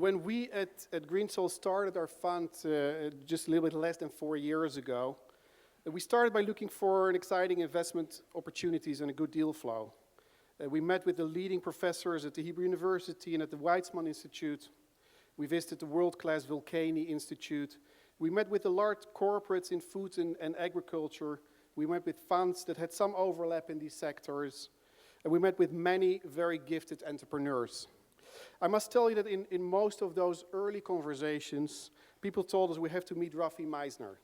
When we at GreenSoul started our fund just a little bit less than 4 years ago, we started by looking for an exciting investment opportunities and a good deal flow. We met with the leading professors at the Hebrew University and at the Weizmann Institute. We visited the world-class Vulcani Institute. We met with the large corporates in food and agriculture. We met with funds that had some overlap in these sectors. And we met with many very gifted entrepreneurs. I must tell you that in most of those early conversations, people told us we have to meet Rafi Meissner.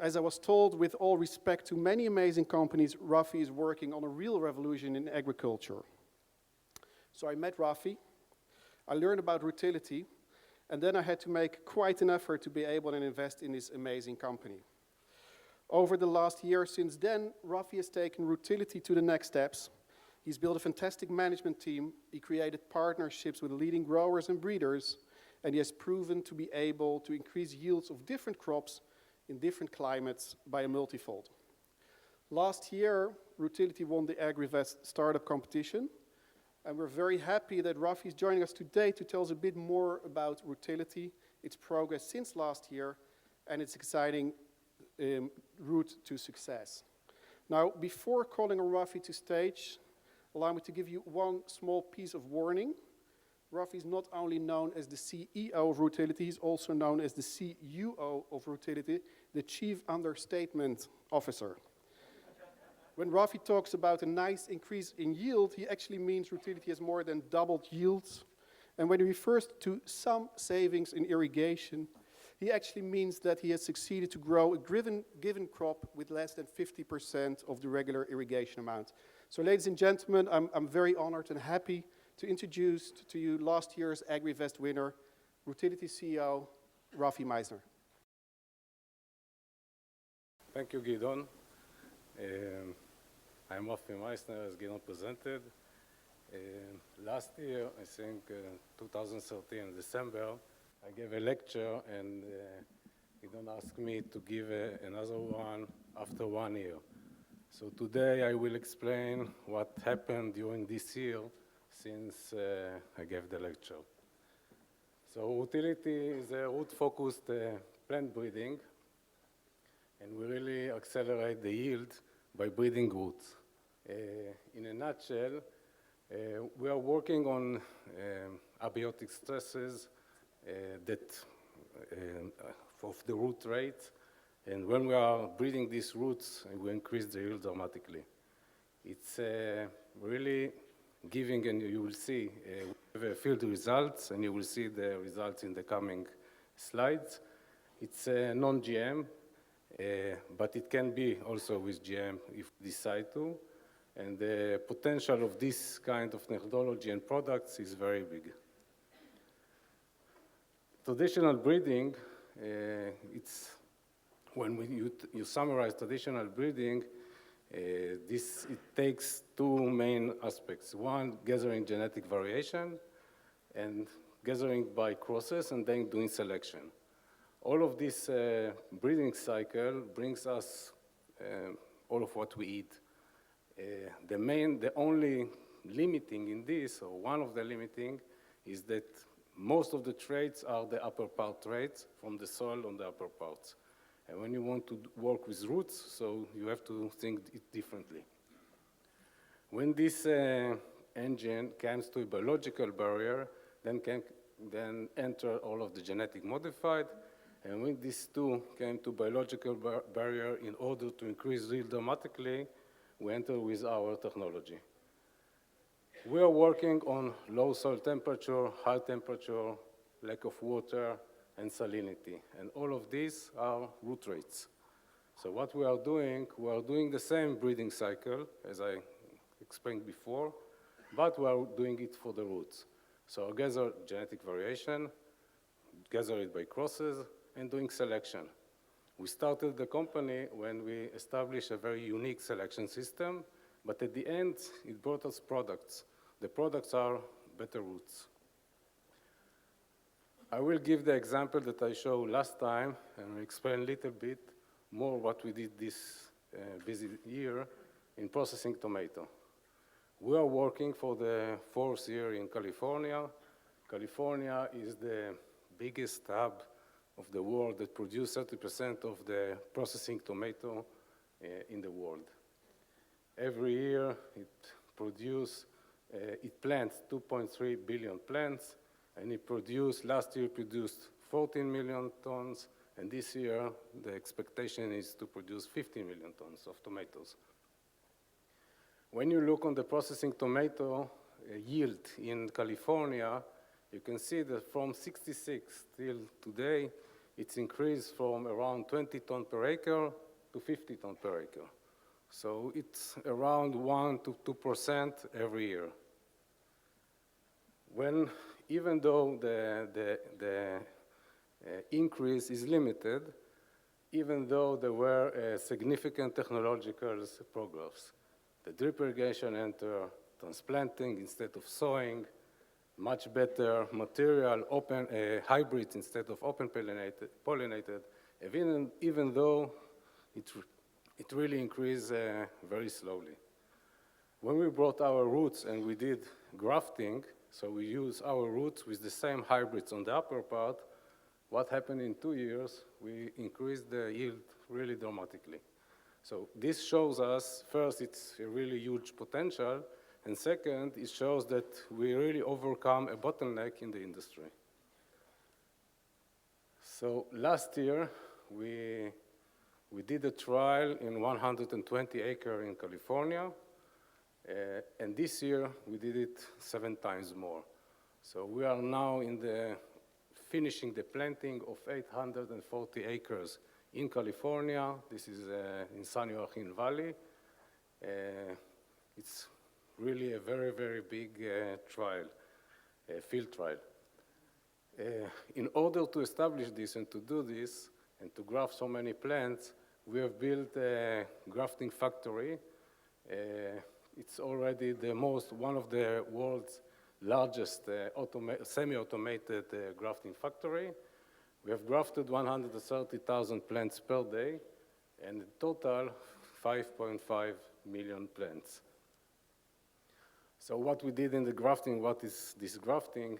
As I was told, with all respect to many amazing companies, Rafi is working on a real revolution in agriculture. So I met Rafi, I learned about Rootility, and then I had to make quite an effort to be able to invest in this amazing company. Over the last year since then, Rafi has taken Rootility to the next steps. He's built a fantastic management team, he created partnerships with leading growers and breeders, and he has proven to be able to increase yields of different crops in different climates by a multifold. Last year, Rootility won the AgriVest startup competition, and we're very happy that Rafi is joining us today to tell us a bit more about Rootility, its progress since last year, and its exciting route to success. Now, before calling on Rafi to stage, allow me to give you one small piece of warning. Rafi is not only known as the CEO of Rootility, he's also known as the CUO of Rootility, the Chief Understatement Officer. When Rafi talks about a nice increase in yield, he actually means Rootility has more than doubled yields. And when he refers to some savings in irrigation, he actually means that he has succeeded to grow a given crop with less than 50% of the regular irrigation amount. So ladies and gentlemen, I'm very honored and happy to introduce to you last year's AgriVest winner, Rootility CEO, Rafi Meissner. Thank you, Gideon. I'm Rafi Meissner, as Gideon presented. Last year, I think 2013, December, I gave a lecture and Gideon asked me to give another one after 1 year. So today I will explain what happened during this year since I gave the lecture. So Rootility is a root-focused plant breeding, and we really accelerate the yield by breeding roots. In a nutshell, we are working on abiotic stresses of the root rate, and when we are breeding these roots, we increase the yield dramatically. It's really giving, and you will see field results, and you will see the results in the coming slides. It's non-GM, but it can be also with GM if we decide to, and the potential of this kind of methodology and products is very big. Traditional breeding, it's when you summarize traditional breeding, it takes two main aspects. One, gathering genetic variation, and gathering by crosses, and then doing selection. All of this breeding brings us all of what we eat. The only limiting in this, or one of the limiting, is that most of the traits are the upper part traits from the soil on the upper parts. And when you want to work with roots, so you have to think it differently. When this engine comes to a biological barrier, then enter all of the genetic modified, and when these two came to biological barrier in order to increase yield dramatically, we enter with our technology. We are working on low soil temperature, high temperature, lack of water, and salinity. And all of these are root rates. So what we are doing the same breeding cycle, as I explained before, but we are doing it for the roots. So gather genetic variation, gather it by crosses, and doing selection. We started the company when we established a very unique selection system, but at the end, it brought us products. The products are better roots. I will give the example that I showed last time and explain a little bit more what we did this busy year in processing tomato. We are working for the 4th year in California, California is the biggest hub of the world that produces 30% of the processing tomato in the world. Every year it plants 2.3 billion plants, and last year produced 14 million tons, and this year the expectation is to produce 15 million tons of tomatoes. When you look on the processing tomato yield in California, you can see that from 66 till today, it's increased from around 20 tons per acre to 50 tons per acre. So it's around 1 to 2% every year. Even though the increase is limited, even though there were significant technological progress, the drip irrigation entered, transplanting instead of sowing, much better material, hybrids instead of open pollinated, even though it really increased very slowly. When we brought our roots and we did grafting, so we use our roots with the same hybrids on the upper part, what happened in 2 years, we increased the yield really dramatically. So this shows us, first, it's a really huge potential, and second, it shows that we really overcome a bottleneck in the industry. So last year, we did a trial in 120 acres in California, and this year we did it 7 times more. So we are now finishing the planting of 840 acres in California. This is in San Joaquin Valley. It's really a very, very big field trial. In order to establish this and to do this and to graft so many plants, we have built a grafting factory. It's already one of the world's largest semi-automated grafting factory. We have grafted 130,000 plants per day, and in total, 5.5 million plants. So what we did in the grafting, what is this grafting?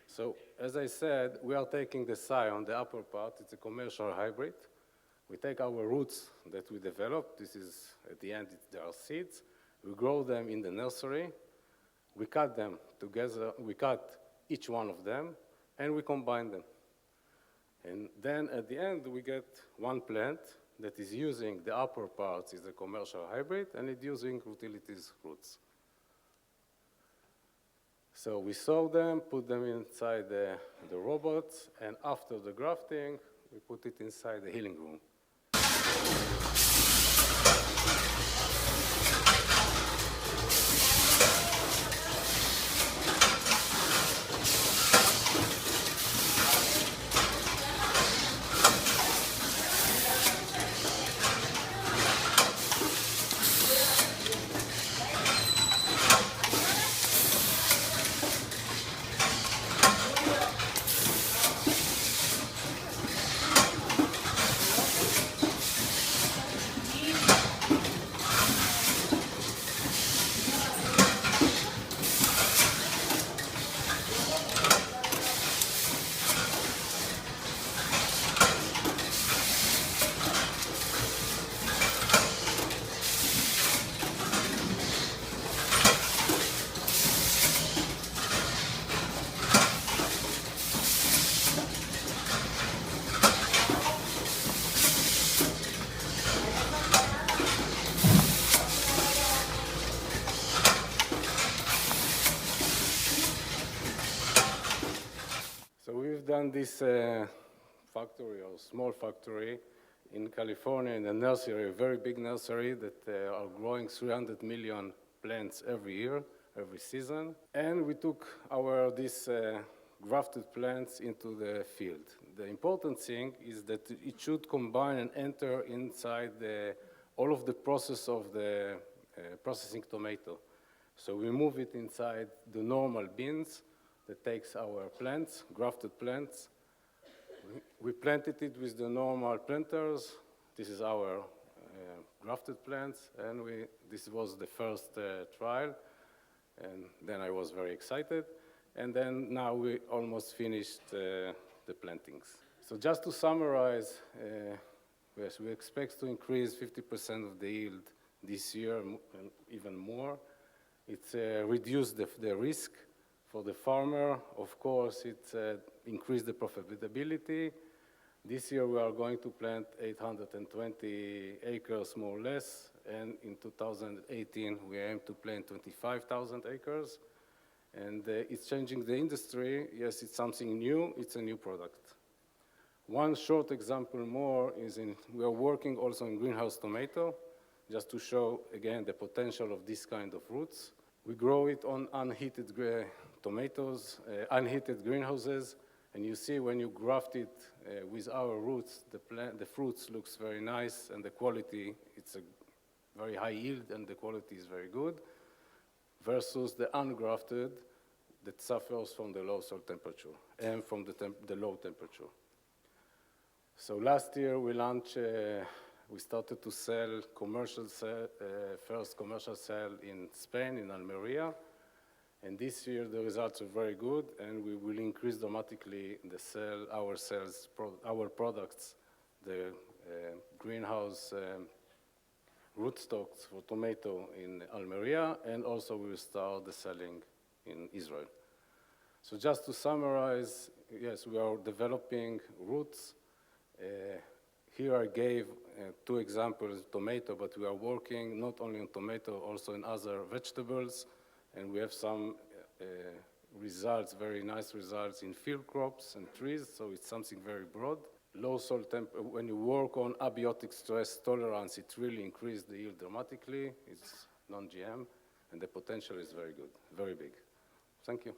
So as I said, we are taking the scion, the upper part, it's a commercial hybrid. We take our roots that we developed. This is, at the end, there are seeds. We grow them in the nursery. We cut them together. We cut each one of them, and we combine them. And then at the end, we get one plant that is using the upper parts is a commercial hybrid, and it's using Rootility's roots. So we sow them, put them inside the robots, and after the grafting, we put it inside the healing room. Done this factory or small factory in California in a nursery, a very big nursery that are growing 300 million plants every year, every season. And we took these grafted plants into the field. The important thing is that it should combine and enter inside all of the process of the processing tomato. So we move it inside the normal bins that takes our plants, grafted plants. We planted it with the normal planters. This is our grafted plants, and this was the first trial, and then I was very excited. And then now we almost finished the plantings. So just to summarize, yes, we expect to increase 50% of the yield this year and even more. It's reduced the risk for the farmer. Of course, it's increased the profitability. This year we are going to plant 820 acres more or less, and in 2018 we aim to plant 25,000 acres. And it's changing the industry. Yes, it's something new, it's a new product. One short example more is we are working also in greenhouse tomato, just to show again the potential of this kind of roots. We grow it on unheated tomatoes, unheated greenhouses, and you see when you graft it with our roots, the fruits looks very nice, and the quality, it's a very high yield, and the quality is very good, versus the ungrafted that suffers from the low soil temperature and from the low temperature. So last year we launched, we started to sell first commercial sale in Spain, in Almeria. And this year the results are very good, and we will increase dramatically our products, the greenhouse rootstocks for tomato in Almeria, and also we will start the selling in Israel. So just to summarize, yes, we are developing roots. Here I gave two examples, tomato, but we are working not only on tomato, also in other vegetables. And we have some results, very nice results in field crops and trees, so it's something very broad. Low soil when you work on abiotic stress tolerance, it really increased the yield dramatically. It's non-GM, and the potential is very good, very big. Thank you.